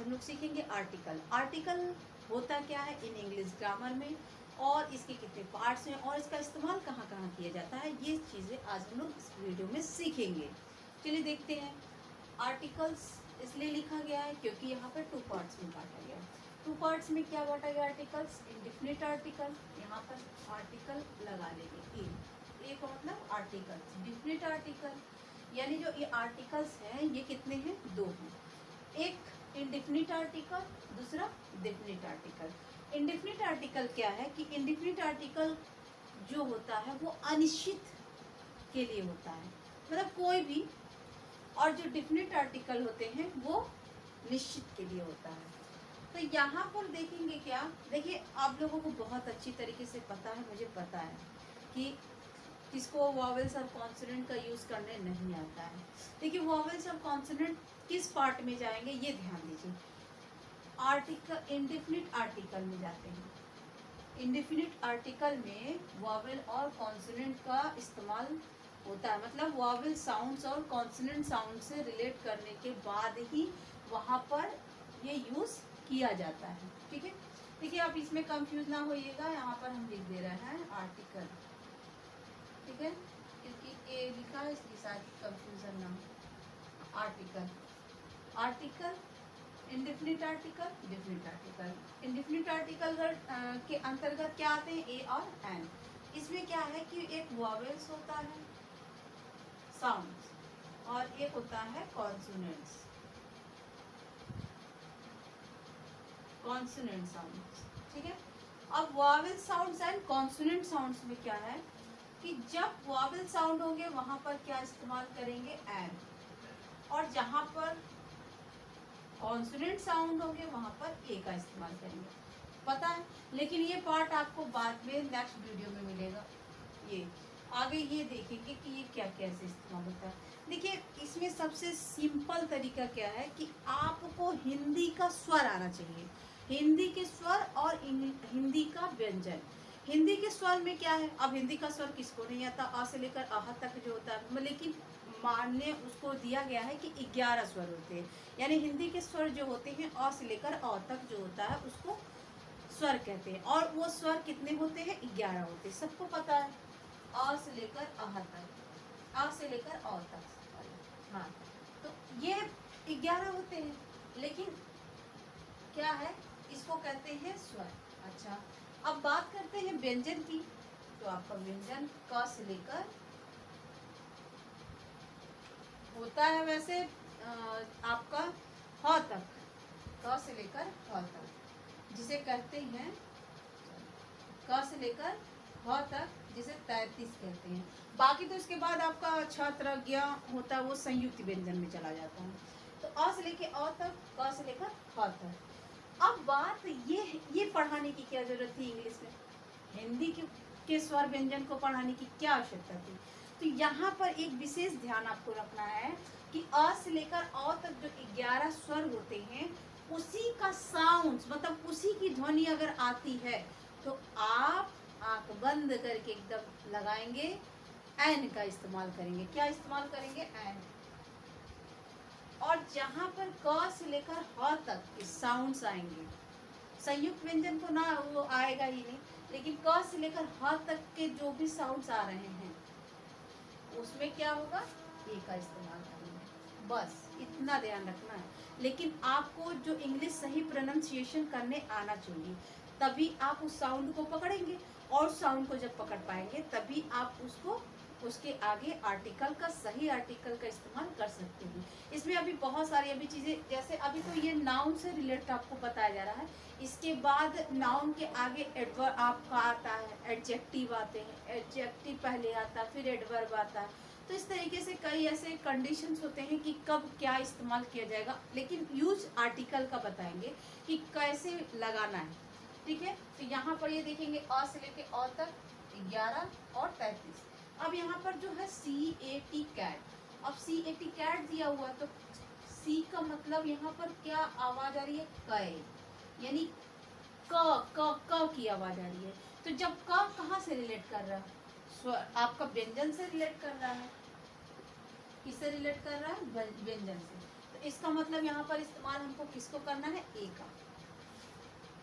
हम लोग सीखेंगे आर्टिकल। आर्टिकल होता क्या है इन इंग्लिश ग्रामर में, और इसके कितने पार्ट्स हैं और इसका इस्तेमाल कहाँ कहाँ किया जाता है, ये चीज़ें आज हम लोग इस वीडियो में सीखेंगे। चलिए देखते हैं। आर्टिकल्स इसलिए लिखा गया है क्योंकि यहाँ पर 2 पार्ट्स में बांटा गया है। 2 पार्ट्स में क्या बांटा गया आर्टिकल्स? इंडेफिनिट आर्टिकल, यहाँ पर आर्टिकल लगा लेंगे एक मतलब आर्टिकल्स, डिफिनिट आर्टिकल, यानी जो ये आर्टिकल्स हैं ये कितने हैं? 2 हैं। एक इंडेफिनिट आर्टिकल, दूसरा डेफिनिट आर्टिकल। इंडेफिनिट आर्टिकल क्या है कि इंडेफिनिट आर्टिकल जो होता है वो अनिश्चित के लिए होता है, मतलब कोई भी, और जो डेफिनिट आर्टिकल होते हैं वो निश्चित के लिए होता है। तो यहाँ पर देखेंगे क्या, देखिए आप लोगों को बहुत अच्छी तरीके से पता है, मुझे पता है कि किसको वॉवेल्स और कॉन्सोनेंट का यूज़ करने नहीं आता है। देखिए वॉवेल्स और कॉन्सोनेंट किस पार्ट में जाएंगे ये ध्यान दीजिए। आर्टिकल इंडेफिनिट आर्टिकल में जाते हैं। इंडेफिनिट आर्टिकल में वॉवेल और कॉन्सोनेंट का इस्तेमाल होता है, मतलब वॉवेल साउंड्स और कॉन्सोनेंट साउंड से रिलेट करने के बाद ही वहाँ पर ये यूज़ किया जाता है। ठीक है, देखिए आप इसमें कंफ्यूज ना होइएगा, यहाँ पर हम लिख दे रहे हैं आर्टिकल, ठीक है, क्योंकि ए लिखा है इसलिए शायद कंफ्यूजन ना हो। Article, article, indefinite article, definite article. Indefinite article के अंतर्गत क्या आते हैं? ए और एन। इसमें क्या है कि एक वॉवेल्स होता है, साउंड्स, और एक होता है कॉन्सोनेंट्स, कॉन्सोनेंट साउंड्स। ठीक है, अब vowel sounds and consonant sounds में क्या है कि जब वॉवेल साउंड होंगे वहां पर क्या इस्तेमाल करेंगे? एन, और जहां पर कॉन्सोनेंट साउंड होंगे वहां पर ए का इस्तेमाल करेंगे, पता है। लेकिन ये पार्ट आपको बाद में नेक्स्ट वीडियो में मिलेगा। ये आगे ये देखेंगे कि ये क्या कैसे इस्तेमाल होता है। देखिए इसमें सबसे सिंपल तरीका क्या है कि आपको हिंदी का स्वर आना चाहिए, हिंदी के स्वर और हिंदी का व्यंजन। हिंदी के स्वर में क्या है, अब हिंदी का स्वर किसको नहीं आता? आ से लेकर आह तक जो होता है, लेकिन मानने उसको दिया गया है कि 11 स्वर होते हैं, यानी हिंदी के स्वर जो होते हैं अ से लेकर अ तक जो होता है उसको स्वर कहते हैं, और वो स्वर कितने होते हैं? 11 होते हैं, सबको पता है। अ से लेकर अह तक, अ से लेकर अ तक, हाँ, तो ये 11 होते हैं, लेकिन क्या है, इसको कहते हैं स्वर। अच्छा, अब बात करते हैं व्यंजन की, तो आपका व्यंजन क से लेकर होता है वैसे आपका ह तक, क से लेकर ह तक, जिसे कहते हैं क से लेकर ह तक, जिसे 33 कहते हैं। बाकी तो इसके बाद आपका छात्र ज्ञ होता है वो संयुक्त व्यंजन में चला जाता है। तो अ से लेकर अ तक, क से लेकर ह तक। अब बात ये पढ़ाने की क्या जरूरत थी इंग्लिश में? हिंदी के स्वर व्यंजन को पढ़ाने की क्या आवश्यकता थी? तो यहाँ पर एक विशेष ध्यान आपको रखना है कि अ से लेकर अ तक जो 11 स्वर होते हैं उसी का साउंड, मतलब उसी की ध्वनि अगर आती है तो आप आंख बंद करके एकदम लगाएंगे, एन का इस्तेमाल करेंगे। क्या इस्तेमाल करेंगे? एन। और जहां पर क से लेकर ह तक के साउंड्स आएंगे, संयुक्त व्यंजन को ना वो आएगा ही नहीं, लेकिन क से लेकर ह तक के जो भी साउंड्स आ रहे हैं उसमें क्या होगा? ए का इस्तेमाल करेंगे, बस इतना ध्यान रखना है। लेकिन आपको जो इंग्लिश सही प्रोनाउंसिएशन करने आना चाहिए, तभी आप उस साउंड को पकड़ेंगे, और साउंड को जब पकड़ पाएंगे तभी आप उसको उसके आगे आर्टिकल का, सही आर्टिकल का इस्तेमाल कर सकते हैं। इसमें अभी बहुत सारी अभी चीज़ें, जैसे अभी तो ये नाउन से रिलेटेड आपको बताया जा रहा है, इसके बाद नाउन के आगे एडवर्ब आपका आता है, एडजेक्टिव आते हैं, एडजेक्टिव पहले आता है, फिर एडवर्ब आता है। तो इस तरीके से कई ऐसे कंडीशंस होते हैं कि कब क्या इस्तेमाल किया जाएगा, लेकिन यूज आर्टिकल का बताएंगे कि कैसे लगाना है। ठीक है, तो यहाँ पर ये देखेंगे अ से लेके अ तक 11 और 33। अब यहाँ पर जो है CAT कैट, अब CAT कैट दिया हुआ है तो सी का मतलब यहाँ पर क्या आवाज आ रही है? क, यानी क की आवाज आ रही है। तो जब क कहाँ से रिलेट कर रहा है? स्वर, आपका व्यंजन से रिलेट कर रहा है। किससे रिलेट कर रहा है? व्यंजन से। तो इसका मतलब यहाँ पर इस्तेमाल हमको किसको करना है, ए का,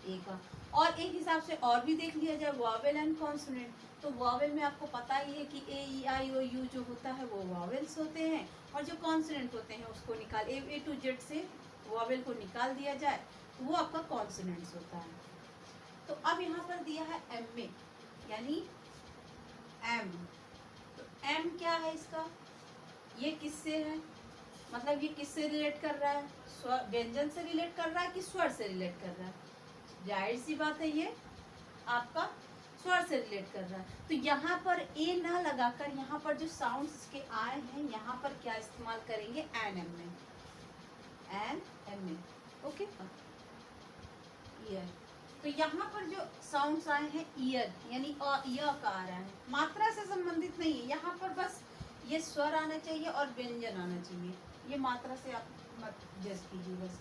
ए का। और एक हिसाब से और भी देख लिया जाए वॉवेल एंड कॉन्सोनेंट, तो वॉवेल में आपको पता ही है कि ए ई आई ओ यू जो होता है वो वॉवेल्स होते हैं, और जो कॉन्सोनेंट होते हैं उसको निकाल ए टू जेड से वॉवेल को निकाल दिया जाए वो आपका कॉन्सोनेंट्स होता है। तो अब यहाँ पर दिया है एम में, यानी एम, तो एम क्या है इसका, ये किससे है, मतलब ये किससे रिलेट कर रहा है, व्यंजन से रिलेट कर रहा है कि स्वर से रिलेट कर रहा है, जाहिर सी बात है ये आपका स्वर से रिलेट कर रहा है। तो यहाँ पर ए ना लगाकर यहाँ पर जो साउंड्स इसके आए हैं यहाँ पर क्या इस्तेमाल करेंगे, एन एम में, एन एम में, ओके। ईयर, तो यहाँ पर जो साउंड्स आए हैं ईयर यानी य का आ रहा है, मात्रा से संबंधित नहीं है, यहाँ पर बस ये स्वर आना चाहिए और व्यंजन आना चाहिए, ये मात्रा से आप मत जज कीजिए बस।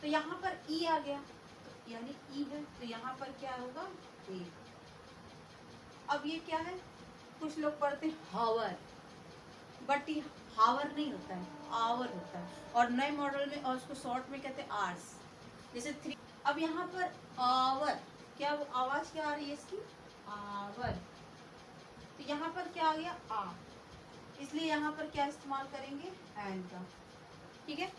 तो यहाँ पर ई आ गया, तो यानी ई है, तो यहाँ पर क्या होगा, ए। अब ये क्या है, कुछ लोग पढ़ते हैं हावर, बट ये हावर नहीं होता है, आवर होता है, और नए मॉडल में और उसको शॉर्ट में कहते हैं आर्स, जैसे 3। अब यहाँ पर आवर, क्या आवाज क्या आ रही है इसकी, आवर, तो यहाँ पर क्या आ गया, आ, इसलिए यहाँ पर क्या इस्तेमाल करेंगे, एन का, ठीक है।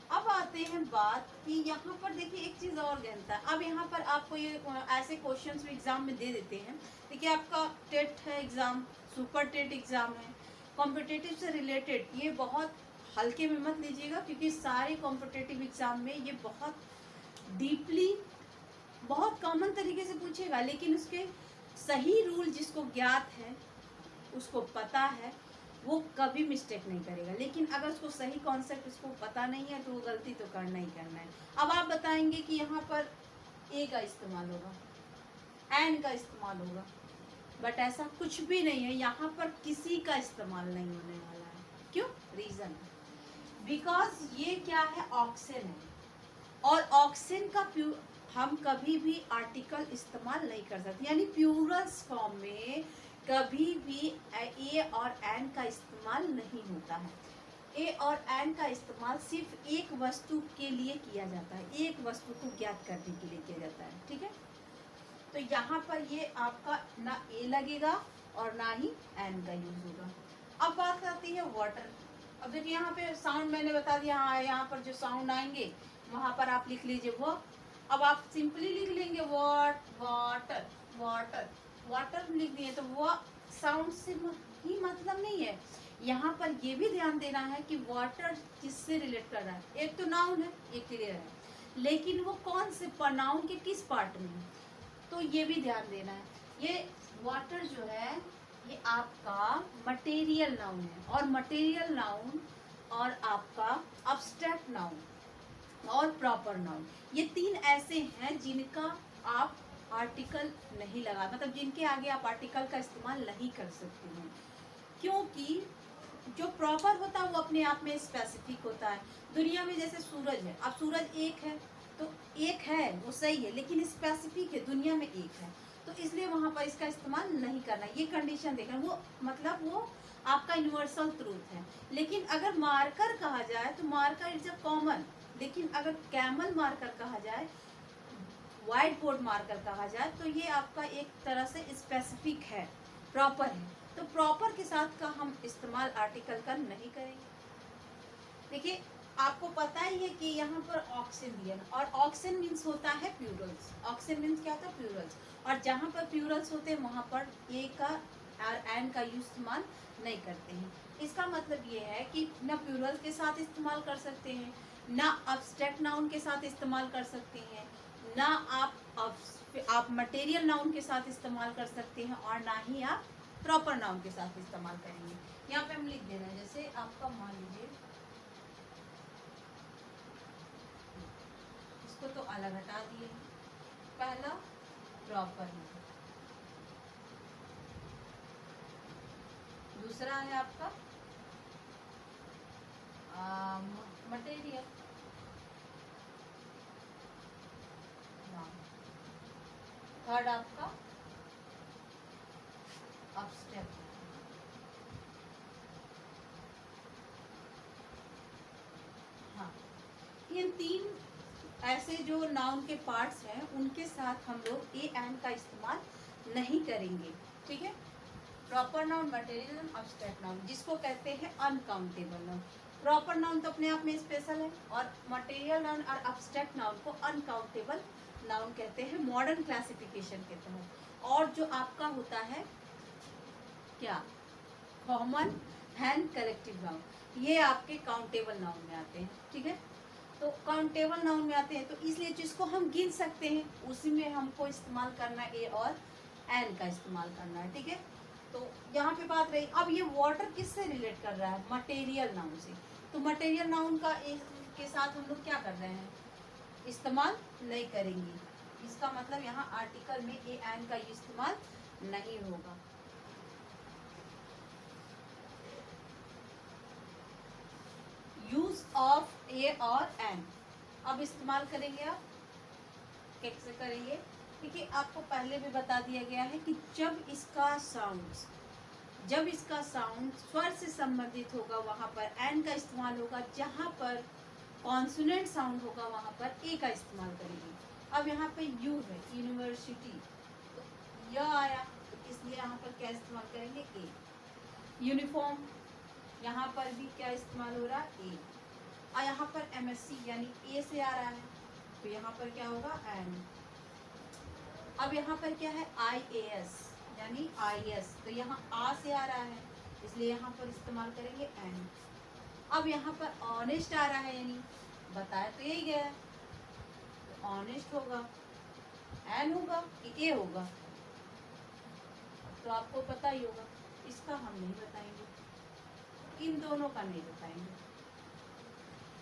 अब आते हैं बात कि यहाँ पर देखिए एक चीज और गहनता है। अब यहाँ पर आपको ये ऐसे क्वेश्चंस भी एग्जाम में दे देते हैं, देखिए आपका टेट है एग्जाम, सुपर टेट एग्जाम है, कॉम्पिटिटिव से रिलेटेड, ये बहुत हल्के में मत लीजिएगा क्योंकि सारे कॉम्पिटिटिव एग्जाम में ये बहुत डीपली बहुत कॉमन तरीके से पूछेगा, लेकिन उसके सही रूल जिसको ज्ञात है उसको पता है वो कभी मिस्टेक नहीं करेगा, लेकिन अगर उसको सही कॉन्सेप्ट उसको पता नहीं है तो वो गलती तो करना ही करना है। अब आप बताएंगे कि यहाँ पर ए का इस्तेमाल होगा, एन का इस्तेमाल होगा, बट ऐसा कुछ भी नहीं है, यहाँ पर किसी का इस्तेमाल नहीं होने वाला है। क्यों, रीजन बिकॉज ये क्या है, ऑक्सेन है, और ऑक्सेन का हम कभी भी आर्टिकल इस्तेमाल नहीं कर सकते, यानी प्लूरल्स फॉर्म में कभी भी ए और एन का इस्तेमाल नहीं होता है। ए और एन का इस्तेमाल सिर्फ एक वस्तु के लिए किया जाता है, एक वस्तु को ज्ञात करने के लिए किया जाता है, ठीक है। तो यहाँ पर ये आपका ना ए लगेगा और ना ही एन का यूज होगा। अब बात आती है वाटर। अब देखिए यहाँ पे साउंड मैंने बता दिया, हाँ यहाँ पर जो साउंड आएंगे वहां पर आप लिख लीजिए वो। अब आप सिंपली लिख लेंगे वाटर, वाटर, वाटर लिख दिए, तो वो साउंड से ही मतलब नहीं है, यहाँ पर ये भी ध्यान देना है कि वाटर किससे रिलेट कर रहा है। एक तो नाउन है, ये क्लियर है, लेकिन वो कौन से नाउन के किस पार्ट में है, तो ये भी ध्यान देना है। ये वाटर जो है ये आपका मटेरियल नाउन है, और मटेरियल नाउन और आपका अब्स्ट्रैक्ट नाउन और प्रॉपर नाउन, ये तीन ऐसे हैं जिनका आप आर्टिकल नहीं लगा, मतलब जिनके आगे आप आर्टिकल का इस्तेमाल नहीं कर सकते हैं, क्योंकि जो प्रॉपर होता है वो अपने आप में स्पेसिफिक होता है। दुनिया में जैसे सूरज है, अब सूरज एक है तो एक है वो सही है, लेकिन स्पेसिफिक है, दुनिया में एक है, तो इसलिए वहां पर इसका इस्तेमाल नहीं करना, ये कंडीशन देखना, वो मतलब वो आपका यूनिवर्सल ट्रूथ है। लेकिन अगर मार्कर कहा जाए तो मार्कर इज अ कॉमन, लेकिन अगर कैमल मार्कर कहा जाए, व्हाइट बोर्ड मार्कर कहा जाए, तो ये आपका एक तरह से स्पेसिफिक है, प्रॉपर है, तो प्रॉपर के साथ का हम इस्तेमाल आर्टिकल का नहीं करेंगे। देखिए आपको पता ही है कि यहाँ पर ऑक्सिन दिया है, और ऑक्सिन मीन्स होता है प्लूरल्स, ऑक्सिन मीन्स क्या होता है, प्लूरल्स, और जहाँ पर प्लूरल्स होते हैं वहाँ पर ए का और एन का इस्तेमाल नहीं करते हैं। इसका मतलब ये है कि ना प्लूरल के साथ इस्तेमाल कर सकते हैं, ना अब्स्ट्रैक्ट नाउन के साथ इस्तेमाल कर सकते हैं, ना आप मटेरियल नाउन के साथ इस्तेमाल कर सकते हैं, और ना ही आप प्रॉपर नाउन के साथ इस्तेमाल करेंगे। यहाँ पे हम लिख देना है, जैसे आपका मान लीजिए इसको तो अलग हटा दिए, पहला प्रॉपर है, दूसरा है आपका मटेरियल, थर्ड आपका अब्स्ट्रैक्ट, हाँ इन 3 ऐसे जो नाउन के पार्ट्स हैं उनके साथ हम लोग ए एंड का इस्तेमाल नहीं करेंगे, ठीक है। Proper noun, material noun, abstract noun, जिसको कहते हैं अनकाउंटेबल नाउन। प्रॉपर नाउन तो अपने आप में स्पेशल है, और मटेरियल नाउन और अब्स्ट्रैक्ट नाउन को अनकाउंटेबल नाउन कहते हैं मॉडर्न क्लासिफिकेशन के तहत। और जो आपका होता है क्या, कॉमन एंड कलेक्टिव नाउन, ये आपके काउंटेबल नाउन में आते हैं, ठीक है। तो काउंटेबल नाउन में आते हैं, तो इसलिए जिसको हम गिन सकते हैं उसी में हमको इस्तेमाल करना है ए और एन का इस्तेमाल करना है, ठीक है। तो यहाँ पे बात रही, अब ये वाटर किससे रिलेट कर रहा है, मटेरियल नाउन से। तो मटेरियल नाउन का के साथ हम लोग क्या कर रहे हैं, इस्तेमाल नहीं करेंगे। इसका मतलब यहाँ आर्टिकल में ए एन का इस्तेमाल नहीं होगा। यूज ऑफ ए और एन अब इस्तेमाल करेंगे आप, कैसे करेंगे, देखिए आपको पहले भी बता दिया गया है कि जब इसका साउंड स्वर से संबंधित होगा वहां पर एन का इस्तेमाल होगा, जहां पर कॉन्सोनेंट साउंड होगा वहां पर ए का इस्तेमाल करेंगे। अब यहाँ पे यू है, यूनिवर्सिटी, तो यह आया, तो इसलिए यहाँ पर क्या इस्तेमाल करेंगे, ए। यूनिफॉर्म, यहाँ पर भी क्या इस्तेमाल हो रहा है, ए। और यहाँ पर एमएससी यानी ए से आ रहा है, तो यहाँ पर क्या होगा, एन। अब यहाँ पर क्या है, IAS यानी IS, तो यहाँ आ से आ रहा है, इसलिए यहाँ पर इस्तेमाल करेंगे एन। अब यहाँ पर ऑनेस्ट आ रहा है, यानी बताया तो यही गया है, तो ऑनेस्ट होगा, एन होगा कि ए होगा, तो आपको पता ही होगा। इसका हम नहीं बताएंगे, इन दोनों का नहीं बताएंगे,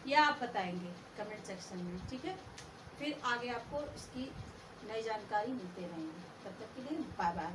या आप बताएंगे कमेंट सेक्शन में, ठीक है। फिर आगे आपको इसकी नई जानकारी मिलते रहेंगे। तब तक के लिए बाय बाय।